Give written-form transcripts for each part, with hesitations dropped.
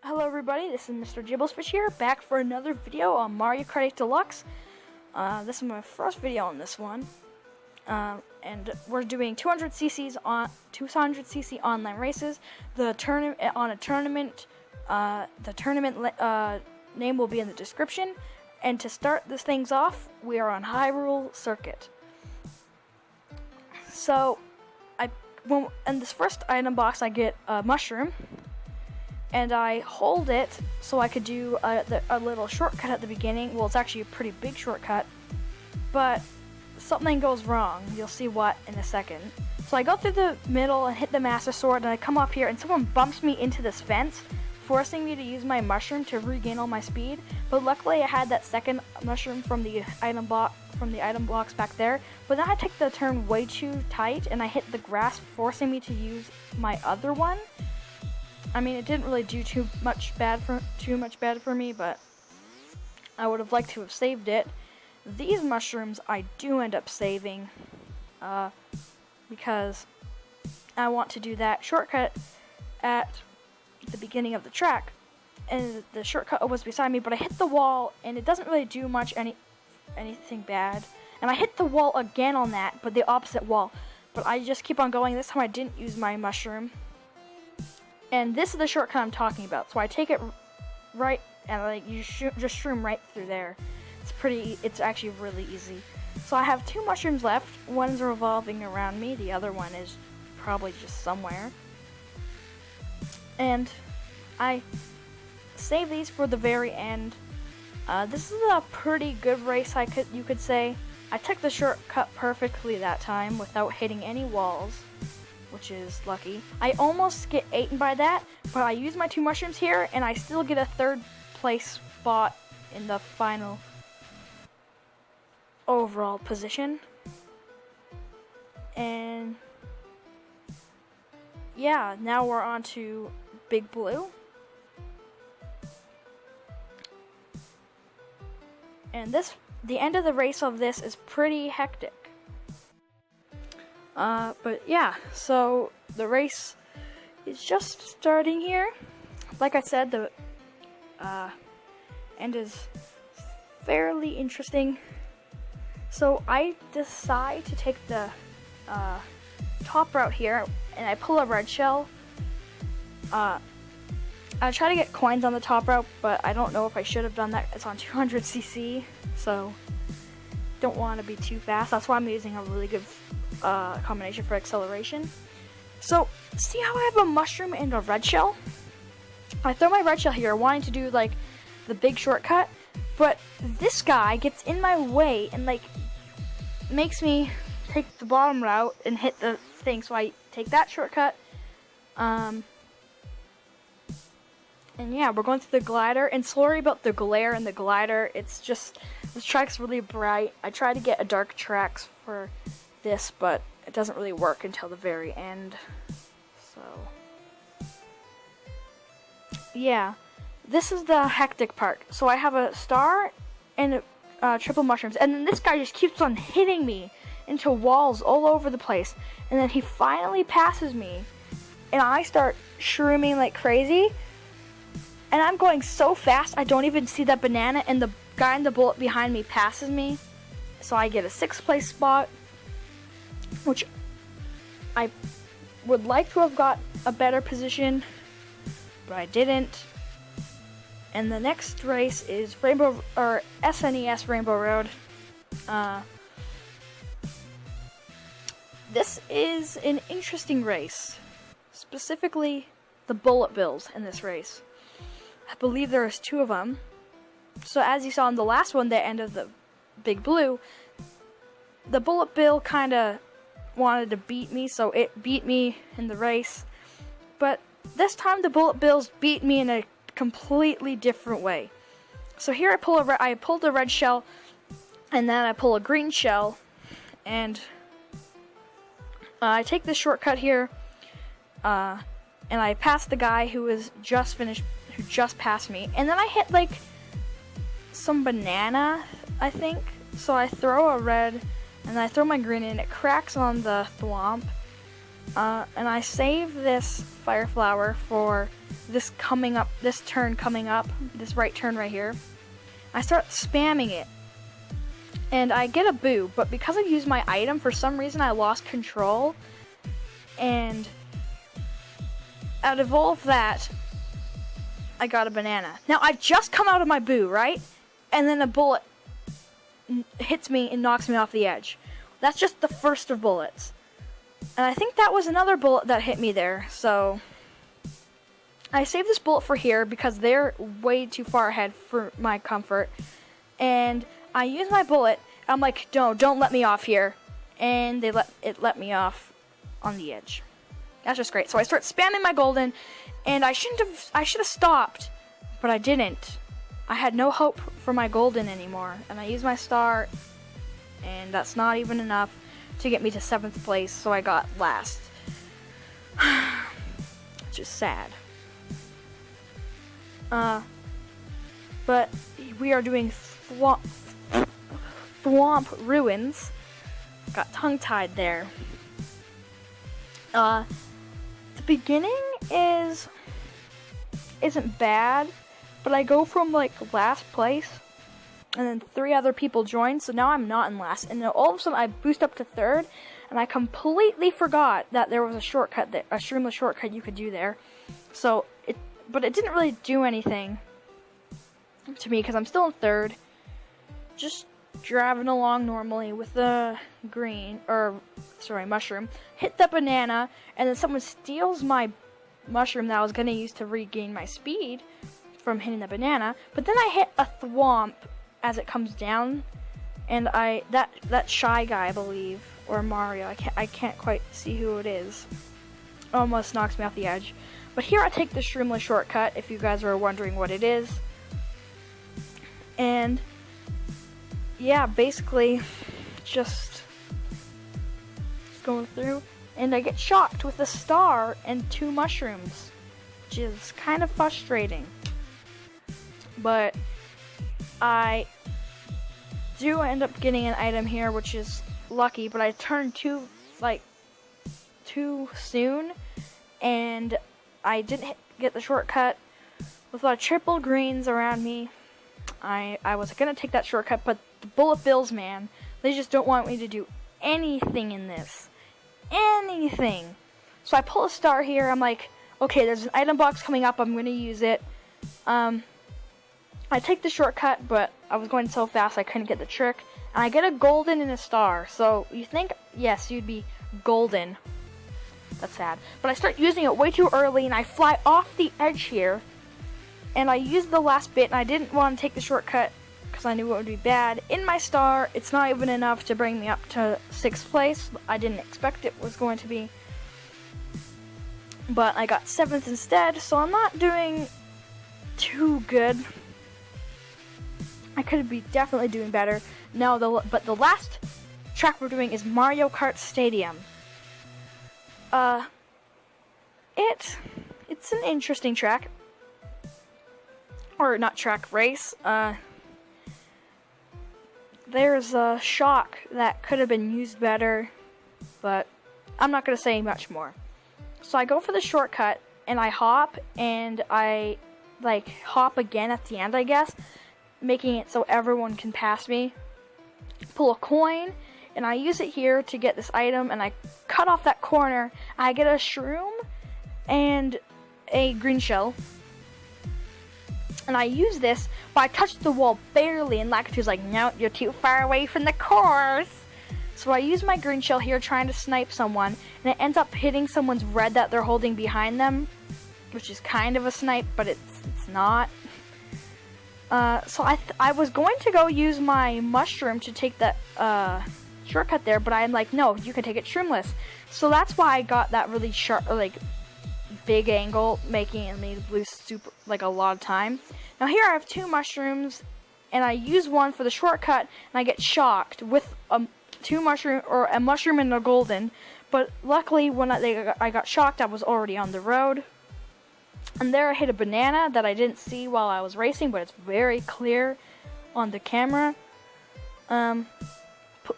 Hello everybody, this is Mr. Gibblesfish here, back for another video on MK8 Deluxe. This is my first video on this one, and we're doing 200cc online races. The tournament name will be in the description. And to start this things off, we are on Hyrule Circuit. So, in this first item box, I get a mushroom. And I hold it so I could do a little shortcut at the beginning. Well, it's actually a pretty big shortcut, but something goes wrong. You'll see what in a second. So I go through the middle and hit the Master Sword, and I come up here, and someone bumps me into this fence, forcing me to use my mushroom to regain all my speed. But luckily, I had that second mushroom from the item blocks back there. But then I took the turn way too tight, and I hit the grass, forcing me to use my other one. I mean, it didn't really do too much bad for me, but I would have liked to have saved it. These mushrooms I do end up saving, because I want to do that shortcut at the beginning of the track, and the shortcut was beside me, but I hit the wall, and it doesn't really do anything bad. And I hit the wall again on that, but the opposite wall. But I just keep on going. This time I didn't use my mushroom. And this is the shortcut I'm talking about. So I take it right, and you just shroom right through there. It's actually really easy. So I have two mushrooms left. One's revolving around me. The other one is probably just somewhere. And I save these for the very end. This is a pretty good race, you could say. I took the shortcut perfectly that time without hitting any walls, which is lucky. I almost get eaten by that, but I use my two mushrooms here, and I still get a third place spot in the final overall position. And yeah, now we're on to Big Blue. And the end of the race of this is pretty hectic. But yeah, so the race is just starting here. Like I said, the end is fairly interesting. So I decide to take the top route here, and I pull a red shell. I try to get coins on the top route, but I don't know if I should have done that. It's on 200cc, so don't want to be too fast. That's why I'm using a really good combination for acceleration. So, see how I have a mushroom and a red shell? I throw my red shell here, wanting to do like the big shortcut, but this guy gets in my way and like makes me take the bottom route and hit the thing. So I take that shortcut. And yeah, we're going through the glider, and sorry about the glare in the glider. It's just, this track's really bright. I try to get a dark tracks for this, but it doesn't really work until the very end. So yeah, this is the hectic part. So I have a star and triple mushrooms, and then this guy just keeps on hitting me into walls all over the place, and then he finally passes me, and I start shrooming like crazy, and I'm going so fast I don't even see that banana, and the guy in the bullet behind me passes me. So I get a 6th place spot, which I would like to have got a better position, but I didn't. And the next race is SNES Rainbow Road. This is an interesting race, specifically the bullet bills in this race. I believe there's 2 of them. So as you saw in the last one, the end of the Big Blue, the bullet bill kind of wanted to beat me, so it beat me in the race. But this time the bullet bills beat me in a completely different way. So here I pulled a red shell, and then I pull a green shell, and I take the shortcut here, and I pass the guy who just passed me, and then I hit like some banana, I think. So I throw a red, and I throw my green in, it cracks on the thwomp, And I save this fire flower for this turn coming up, this right turn right here. I start spamming it, and I get a boo, but because I used my item, for some reason I lost control, and out of all of that, I got a banana. Now, I just come out of my boo, right? And then a bullet hits me and knocks me off the edge. That's just the first of bullets. And I think that was another bullet that hit me there, so I saved this bullet for here because they're way too far ahead for my comfort. And I use my bullet. I'm like, no, don't let me off here. And it let me off on the edge. That's just great. So I start spamming my golden, and I should have stopped, but I didn't. I had no hope for my golden anymore, and I used my star, and that's not even enough to get me to 7th place, so I got last. It's just sad. But we are doing Thwomp Ruins. Got tongue-tied there. The beginning isn't bad, but I go from like last place, and then 3 other people join, so now I'm not in last. And then all of a sudden I boost up to 3rd, and I completely forgot that there was a shortcut, a streamless shortcut you could do there. But it didn't really do anything to me because I'm still in 3rd, just driving along normally with the mushroom. Hit the banana, and then someone steals my mushroom that I was gonna use to regain my speed from hitting the banana. But then I hit a thwomp as it comes down, and that shy guy, I believe, or Mario, I can't quite see who it is, almost knocks me off the edge. But here I take the streamless shortcut, if you guys are wondering what it is. And yeah, basically just going through, and I get shocked with a star and 2 mushrooms, which is kind of frustrating. But I do end up getting an item here, which is lucky, but I turned too soon, and I didn't get the shortcut with a lot of triple greens around me. I was gonna take that shortcut, but the bullet bills, man, they just don't want me to do anything in this. Anything. So I pull a star here. I'm like, okay, there's an item box coming up. I'm gonna use it. I take the shortcut, but I was going so fast I couldn't get the trick. And I get a golden and a star. So you think, yes, you'd be golden. That's sad. But I start using it way too early, and I fly off the edge here. And I used the last bit, and I didn't want to take the shortcut because I knew it would be bad. In my star, it's not even enough to bring me up to 6th place. I didn't expect it was going to be. But I got 7th instead, so I'm not doing too good. I could be definitely doing better. But the last track we're doing is Mario Kart Stadium. It's an interesting track. Or not track, race. There's a shock that could have been used better, but I'm not going to say much more. So I go for the shortcut, and I hop, and I hop again at the end, I guess, making it so everyone can pass me. Pull a coin, and I use it here to get this item, and I cut off that corner. I get a shroom and a green shell. And I use this, but I touched the wall barely, and Lakitu's like, no, you're too far away from the course. So I use my green shell here trying to snipe someone, and it ends up hitting someone's red that they're holding behind them, which is kind of a snipe, but it's not. So I was going to go use my mushroom to take that shortcut there, but I'm like, no, you can take it shroomless. So that's why I got that really sharp, big angle, making me lose a lot of time. Now here I have 2 mushrooms, and I use one for the shortcut, and I get shocked with a mushroom and a golden. But luckily, when I got shocked, I was already on the road. And there I hit a banana that I didn't see while I was racing, but it's very clear on the camera.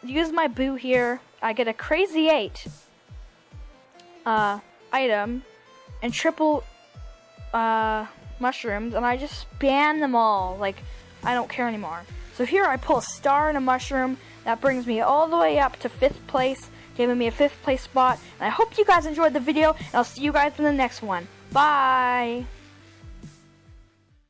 Use my boo here. I get a crazy 8. item and triple mushrooms, and I just spam them all. Like, I don't care anymore. So here I pull a star and a mushroom. That brings me all the way up to 5th place, giving me a 5th place spot. And I hope you guys enjoyed the video, and I'll see you guys in the next one. Bye!